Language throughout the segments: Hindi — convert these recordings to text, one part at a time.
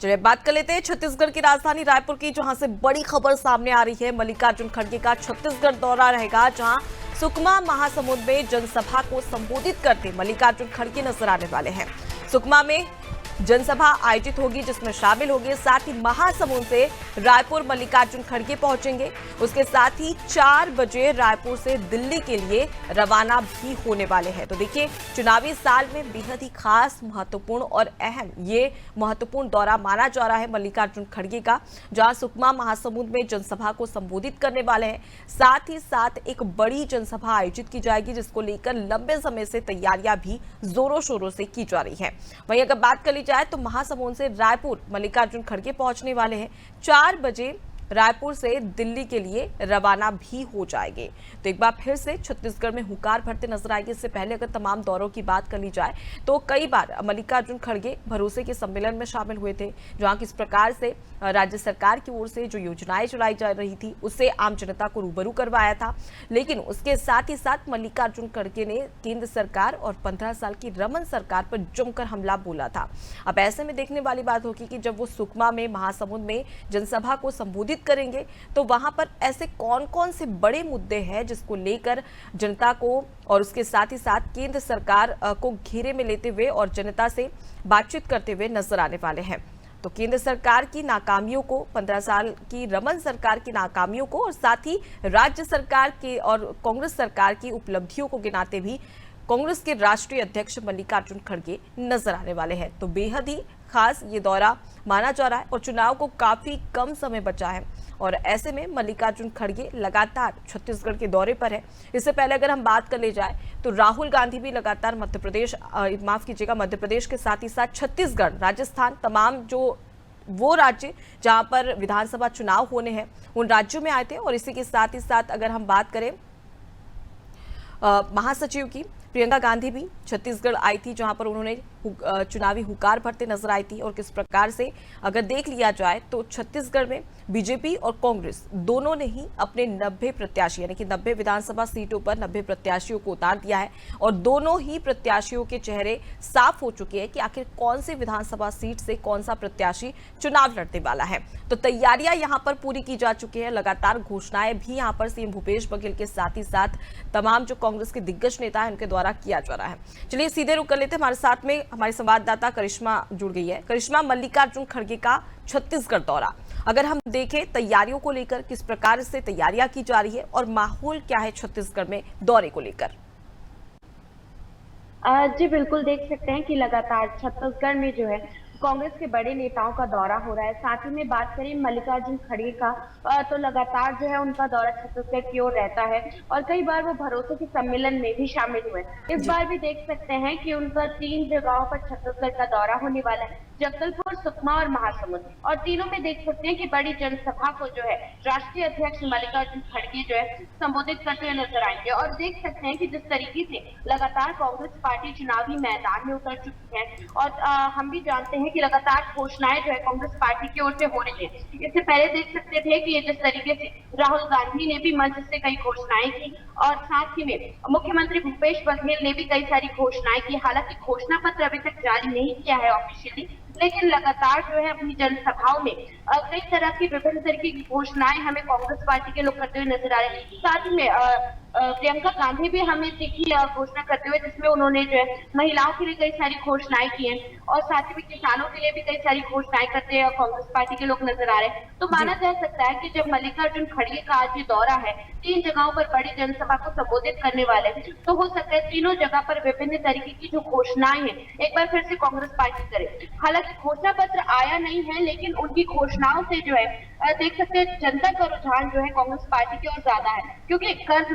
चलिए बात कर लेते हैं छत्तीसगढ़ की राजधानी रायपुर की, जहां से बड़ी खबर सामने आ रही है। मल्लिकार्जुन खड़गे का छत्तीसगढ़ दौरा रहेगा, जहां सुकमा महासमुंद में जनसभा को संबोधित करते मल्लिकार्जुन खड़गे नजर आने वाले हैं। सुकमा में जनसभा आयोजित होगी, जिसमें शामिल होंगे, साथ ही महासमुंद से रायपुर मल्लिकार्जुन खड़गे पहुंचेंगे। उसके साथ ही 4 बजे रायपुर से दिल्ली के लिए रवाना भी होने वाले हैं। तो देखिए, चुनावी साल में बेहद ही खास, महत्वपूर्ण और अहम ये महत्वपूर्ण दौरा माना जा रहा है मल्लिकार्जुन खड़गे का, जहां सुकमा महासमुंद में जनसभा को संबोधित करने वाले हैं। साथ ही साथ एक बड़ी जनसभा आयोजित की जाएगी, जिसको लेकर लंबे समय से तैयारियां भी जोरों शोरों से की जा रही है। वहीं अगर बात कर ली जाए तो महासमुंद से रायपुर मल्लिकार्जुन खड़गे पहुंचने वाले हैं। 4 बजे रायपुर से दिल्ली के लिए रवाना भी हो जाएंगे। तो एक बार फिर से छत्तीसगढ़ में हुंकार भरते नजर आएंगे। इससे पहले अगर तमाम दौरों की बात कर ली जाए तो कई बार मल्लिकार्जुन खड़गे भरोसे के सम्मेलन में शामिल हुए थे, जहां किस प्रकार से राज्य सरकार की ओर से जो योजनाएं चलाई जा रही थी उससे आम जनता को रूबरू करवाया था। लेकिन उसके साथ ही साथ मल्लिकार्जुन खड़गे ने केंद्र सरकार और 15 साल की रमन सरकार पर जमकर हमला बोला था। अब ऐसे में देखने वाली बात होगी कि जब वो सुकमा में महासमुंद में जनसभा को संबोधित करेंगे तो वहां पर ऐसे कौन कौन से बड़े मुद्दे हैं जिसको लेकर जनता को और उसके साथ ही साथ केंद्र सरकार को घेरे में लेते हुए और जनता से बातचीत करते हुए नजर आने वाले हैं। तो केंद्र सरकार की नाकामियों को, 15 साल की रमन सरकार की नाकामियों को और साथ ही राज्य सरकार की और कांग्रेस सरकार की उपलब्धियों को गिनाते भी कांग्रेस के राष्ट्रीय अध्यक्ष मल्लिकार्जुन खड़गे नजर आने वाले हैं। तो बेहद ही खास ये दौरा माना जा रहा है और चुनाव को काफी कम समय बचा है और ऐसे में मल्लिकार्जुन खड़गे लगातार छत्तीसगढ़ के दौरे पर है। इससे पहले अगर हम बात कर ले जाए तो राहुल गांधी भी लगातार मध्य प्रदेश के साथ ही साथ छत्तीसगढ़, राजस्थान, तमाम जो वो राज्य जहां पर विधानसभा चुनाव होने हैं उन राज्यों में आए थे। और इसी के साथ ही साथ अगर हम बात करें महासचिव की, प्रियंका गांधी भी छत्तीसगढ़ आई थी, जहां पर उन्होंने चुनावी हुंकार भरते नजर आई थी। और किस प्रकार से अगर देख लिया जाए तो छत्तीसगढ़ में बीजेपी और कांग्रेस दोनों ने ही अपने 90 प्रत्याशी यानी कि 90 विधानसभा सीटों पर 90 प्रत्याशियों को उतार दिया है और दोनों ही प्रत्याशियों के चेहरे साफ हो चुके हैं कि आखिर कौन सी विधानसभा सीट से कौन सा प्रत्याशी चुनाव लड़ने वाला है। तो तैयारियां यहां पर पूरी की जा चुकी है। लगातार घोषणाएं भी यहां पर सीएम भूपेश बघेल के साथ ही साथ तमाम जो कांग्रेस के दिग्गज नेता है उनके द्वारा किया जा रहा है। चलिए सीधे रुक कर लेते हैं, हमारे साथ में हमारी संवाददाता करिश्मा जुड़ गई है। करिश्मा, मल्लिकार्जुन खड़गे का छत्तीसगढ़ दौरा, अगर हम देखें तैयारियों को लेकर किस प्रकार से तैयारियां की जा रही है और माहौल क्या है छत्तीसगढ़ में दौरे को लेकर? जी बिल्कुल, देख सकते हैं कि लगातार छत्तीसगढ़ में जो है कांग्रेस के बड़े नेताओं का दौरा हो रहा है। साथ ही में बात करें मल्लिकार्जुन खड़गे का, तो लगातार जो है उनका दौरा छत्तीसगढ़ की ओर रहता है और कई बार वो भरोसे के सम्मेलन में भी शामिल हुए। इस बार भी देख सकते हैं कि उनका 3 जगहों पर छत्तीसगढ़ का दौरा होने वाला है, जगदलपुर, सुकमा और महासमुंद। और तीनों में देख सकते हैं कि बड़ी जनसभा को जो है राष्ट्रीय अध्यक्ष मल्लिकार्जुन खड़गे जो है संबोधित करते हुए नजर आएंगे। और देख सकते हैं कि जिस तरीके से लगातार कांग्रेस पार्टी चुनावी मैदान में उतर चुकी है और हम भी जानते हैं कि लगातार घोषणाएं जो है कांग्रेस पार्टी की ओर से हो रही है। इससे पहले देख सकते थे कि जिस तरीके से राहुल गांधी ने भी मंच से कई घोषणाएं की और साथ ही में मुख्यमंत्री भूपेश बघेल ने भी कई सारी घोषणाएं की। हालांकि घोषणा पत्र अभी तक जारी नहीं किया है ऑफिशियली, लेकिन लगातार जो है अपनी जनसभाओं में कई तरह की विभिन्न तरीके की घोषणाएं हमें कांग्रेस पार्टी के लोग करते हुए नजर आ रहे हैं। साथ ही में प्रियंका गांधी भी हमें दिखी घोषणा करते हुए, जिसमें उन्होंने जो है महिलाओं के लिए कई सारी घोषणाएं की हैं और साथ ही में किसानों के लिए भी कई सारी घोषणाएं करते हैं कांग्रेस पार्टी के लोग नजर आ रहे हैं। तो माना जा सकता है कि जब मल्लिकार्जुन खड़गे का आज ये दौरा है, 3 जगहों पर बड़ी जनसभा को संबोधित करने वाले, तो हो सकता है तीनों जगह पर विभिन्न तरीके की जो घोषणाएं हैं एक बार फिर से कांग्रेस पार्टी करे। हालांकि घोषणा पत्र आया नहीं है, लेकिन उनकी घोषणाओं से जो है देख सकते हैं जनता का रुझान जो है कांग्रेस पार्टी की ओर ज्यादा है, क्योंकि कर्ज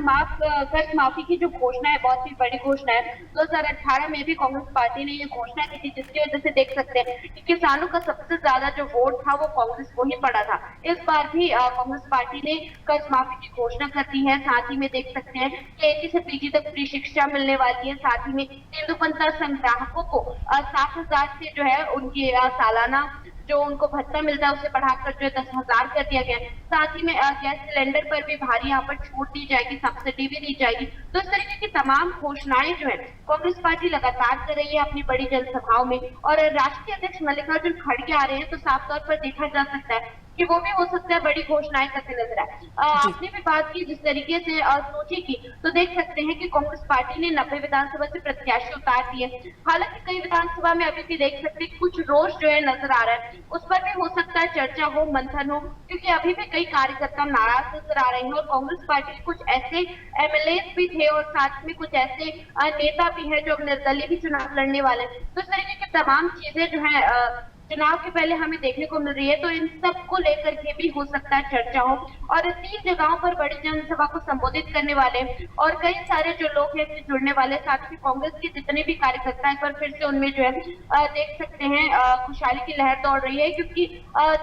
माफी की जो घोषणा है बहुत ही बड़ी घोषणा है। 2018 में भी कांग्रेस पार्टी ने ये घोषणा की थी, जिसकी वजह से देख सकते हैं कि किसानों का सबसे ज्यादा जो वोट था वो कांग्रेस को ही पड़ा था। इस बार भी कांग्रेस पार्टी ने कर्ज माफी की घोषणा कर दी है। साथ ही में देख सकते हैं कि AT से PG तक फ्री शिक्षा मिलने वाली है। साथ ही में तेंदुपत्ता संग्राहकों को 7,000 से जो है उनकी सालाना जो उनको भत्ता मिलता है उसे बढ़ाकर जो है 10,000 कर दिया गया है। साथ ही में गैस सिलेंडर पर भी भारी यहाँ पर छूट दी जाएगी, सब्सिडी भी दी जाएगी। तो इस तरीके की तमाम घोषणाएं जो है कांग्रेस पार्टी लगातार कर रही है अपनी बड़ी जनसभाओं में। और राष्ट्रीय अध्यक्ष मल्लिकार्जुन खड़गे आ रहे हैं तो साफ तौर पर देखा जा सकता है कि वो भी हो सकता है बड़ी घोषणाएं करते नजर आए। आपने भी बात की जिस तरीके से सोची की, तो देख सकते हैं कि कांग्रेस पार्टी ने 90 विधानसभा से प्रत्याशी उतार दिए। हालांकि कई विधानसभा में अभी भी देख सकते हैं कुछ रोष जो है नजर आ रहा है, उस पर भी हो सकता है चर्चा हो, मंथन हो, क्योंकि अभी भी कई कार्यकर्ता नाराज नजर आ रहे हैं। और कांग्रेस पार्टी के कुछ ऐसे एमएलए भी थे और साथ में कुछ ऐसे नेता भी हैं जो निर्दलीय भी चुनाव लड़ने वाले हैं। तो इस तरीके की तमाम चीजें जो है चुनाव के पहले हमें देखने को मिल रही है। तो इन सब को लेकर के भी हो सकता है चर्चा हो। और 3 जगहों पर बड़ी जनसभा को संबोधित करने वाले और कई सारे जो लोग हैं जुड़ने वाले, साथ ही कांग्रेस के जितने भी कार्यकर्ता हैं पर फिर से उनमें जो है देख सकते हैं खुशहाली की लहर दौड़ रही है। क्योंकि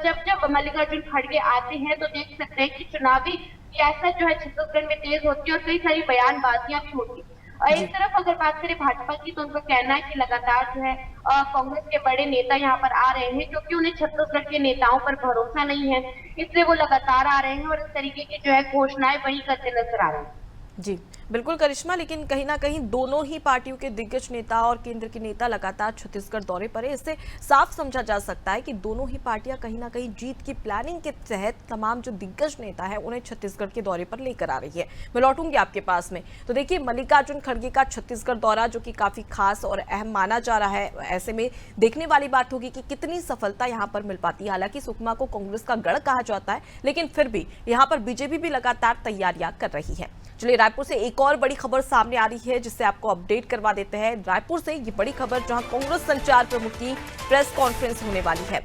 जब जब मल्लिकार्जुन खड़गे आते हैं तो देख सकते हैं कि चुनावी सियासत जो है छत्तीसगढ़ में तेज होती है और कई सारी बयानबाजियां भी होती है। एक तरफ अगर बात करें भाजपा की, तो उनका कहना है कि लगातार जो है कांग्रेस के बड़े नेता यहाँ पर आ रहे हैं क्योंकि उन्हें छत्तीसगढ़ के नेताओं पर भरोसा नहीं है, इसलिए वो लगातार आ रहे हैं और इस तरीके की जो है घोषणाएं वही करते नजर आ रहे हैं। जी बिल्कुल करिश्मा, लेकिन कहीं ना कहीं दोनों ही पार्टियों के दिग्गज नेता और केंद्र के नेता लगातार छत्तीसगढ़ दौरे पर है। इससे साफ समझा जा सकता है कि दोनों ही पार्टियां कहीं ना कहीं जीत की प्लानिंग के तहत तमाम जो दिग्गज नेता है उन्हें छत्तीसगढ़ के दौरे पर लेकर आ रही है। मैं लौटूंगी आपके पास में। तो देखिए, मल्लिकार्जुन खड़गे का छत्तीसगढ़ दौरा जो कि काफी खास और अहम माना जा रहा है, ऐसे में देखने वाली बात होगी कि कितनी सफलता यहाँ पर मिल पाती है। हालांकि सुकमा को कांग्रेस का गढ़ कहा जाता है, लेकिन फिर भी यहाँ पर बीजेपी भी लगातार तैयारियां कर रही है। चलिए, रायपुर से एक और बड़ी खबर सामने आ रही है जिससे आपको अपडेट करवा देते हैं। रायपुर से ये बड़ी खबर, जहां कांग्रेस संचार प्रमुख की प्रेस कॉन्फ्रेंस होने वाली है।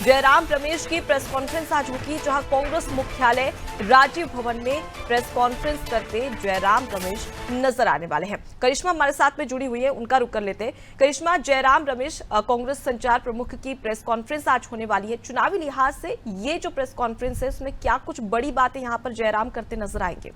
जयराम रमेश की प्रेस कॉन्फ्रेंस आज होगी, जहां कांग्रेस मुख्यालय राजीव भवन में प्रेस कॉन्फ्रेंस करते जयराम रमेश नजर आने वाले हैं। करिश्मा हमारे साथ में जुड़ी हुई है, उनका रुख कर लेते हैं। करिश्मा, जयराम रमेश कांग्रेस संचार प्रमुख की प्रेस कॉन्फ्रेंस आज होने वाली है। चुनावी लिहाज से ये जो प्रेस कॉन्फ्रेंस है उसमें क्या कुछ बड़ी बातें यहाँ पर जयराम करते नजर आएंगे?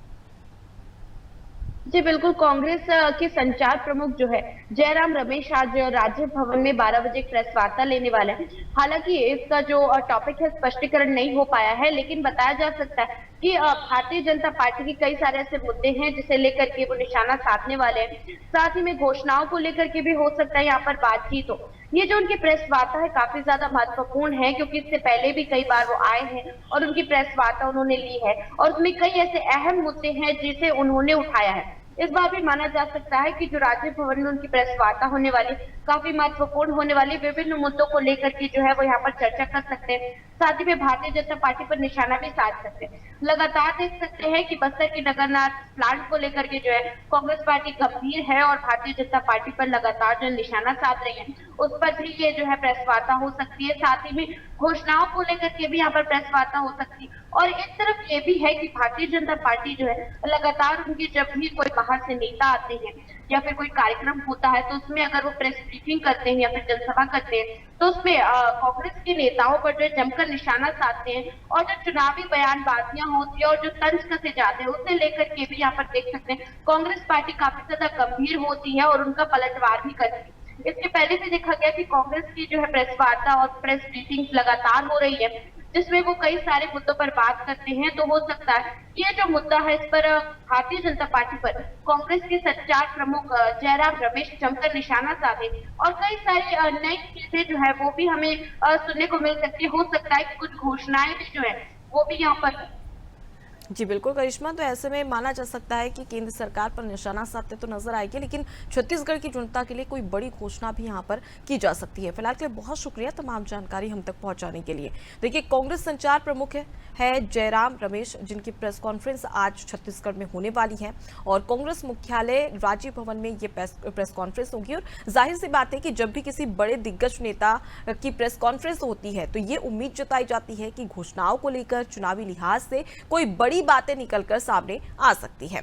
जी बिल्कुल, कांग्रेस के संचार प्रमुख जो है जयराम रमेश आज राजीव भवन में 12 बजे प्रेस वार्ता लेने वाले हैं। हालांकि इसका जो टॉपिक है स्पष्टीकरण नहीं हो पाया है, लेकिन बताया जा सकता है कि भारतीय जनता पार्टी के कई सारे ऐसे मुद्दे हैं जिसे लेकर के वो निशाना साधने वाले हैं। साथ ही में घोषणाओं को लेकर के भी हो सकता है यहाँ पर बातचीत हो। ये जो उनकी प्रेस वार्ता है काफी ज्यादा महत्वपूर्ण है, क्योंकि इससे पहले भी कई बार वो आए हैं और उनकी प्रेस वार्ता उन्होंने ली है और उसमें कई ऐसे अहम मुद्दे हैं जिसे उन्होंने उठाया है। इस बार भी माना जा सकता है कि जो राजीव भवन में उनकी प्रेस वार्ता होने वाली काफी महत्वपूर्ण होने वाली, विभिन्न मुद्दों को लेकर के जो है वो यहाँ पर चर्चा कर सकते हैं। साथ ही में भारतीय जनता पार्टी पर निशाना भी साध सकते हैं। लगातार देख सकते हैं कि बस्तर की नगरनाथ प्लांट को लेकर के जो है कांग्रेस पार्टी गंभीर है और भारतीय जनता पार्टी पर लगातार जो निशाना साध रही है, उस पर भी ये जो है प्रेस वार्ता हो सकती है। साथ ही में घोषणाओं को लेकर के भी यहाँ पर प्रेस वार्ता हो सकती है। और एक तरफ ये भी है कि भारतीय जनता पार्टी जो है लगातार उनकी जब भी कोई बाहर से नेता आते हैं या फिर कोई कार्यक्रम होता है तो उसमें अगर वो प्रेस ब्रीफिंग करते हैं या फिर जनसभा करते हैं तो उसमें कांग्रेस के नेताओं पर जो जमकर निशाना साधते हैं और जो चुनावी बयानबाजियां होती है और जो तंज कसे जाते हैं उसे लेकर के भी यहाँ पर देख सकते हैं कांग्रेस पार्टी काफी ज्यादा गंभीर होती है और उनका पलटवार भी करती है। इसके पहले भी देखा गया कि कांग्रेस की जो है प्रेस वार्ता और प्रेस ब्रीफिंग लगातार हो रही है जिसमें वो कई सारे मुद्दों पर बात करते हैं। तो हो सकता है ये जो मुद्दा है इस पर भारतीय जनता पार्टी पर कांग्रेस के संचार प्रमुख जयराम रमेश जमकर निशाना साधे और कई सारी नई चीजें जो है वो भी हमें सुनने को मिल सकती है। हो सकता है कि कुछ घोषणाएं भी जो है वो भी यहाँ पर। जी बिल्कुल करिश्मा, तो ऐसे में माना जा सकता है कि केंद्र सरकार पर निशाना साधते तो नजर आएगी, लेकिन छत्तीसगढ़ की जनता के लिए कोई बड़ी घोषणा भी यहां पर की जा सकती है। फिलहाल के लिए बहुत शुक्रिया तमाम जानकारी हम तक पहुंचाने के लिए। देखिए, कांग्रेस संचार प्रमुख है जयराम रमेश, जिनकी प्रेस कॉन्फ्रेंस आज छत्तीसगढ़ में होने वाली है और कांग्रेस मुख्यालय राजीव भवन में ये प्रेस कॉन्फ्रेंस होगी। और जाहिर सी बात है कि जब भी किसी बड़े दिग्गज नेता की प्रेस कॉन्फ्रेंस होती है तो ये उम्मीद जताई जाती है कि घोषणाओं को लेकर चुनावी लिहाज से कोई बड़ी बातें निकलकर सामने आ सकती है।